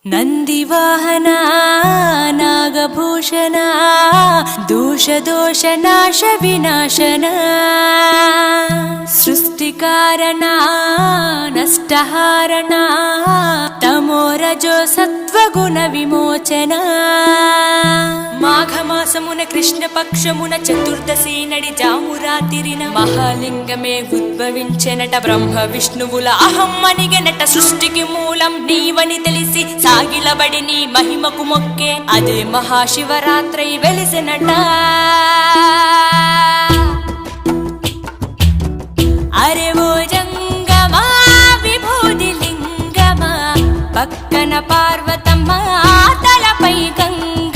ನಂದಿವಾಹನ ನಾಗಭೂಷಣ ದೋಷ ನಾಶ ವಿನಾಶನ ಸೃಷ್ಟಿಕಾರಣ ನಷ್ಟಹಾರಣ తమోరజో సత్వగుణ విమోచన మాఘమాసమున కృష్ణపక్షమున చతుర్దశి నడి జామురాతిరిన మహాలింగమే ఉద్భవించెనట బ్రహ్మ విష్ణువుల అహం అనిగెనట సృష్టికి మూలం నీవని తెలిసి సాగిలబడి నీ మహిమకు మొక్కే అదే మహాశివరాత్రి వెలిసినట అరే ఓ జంగమా విభూది లింగమా పక్కన పార్వతమ్మ తలపై గంగ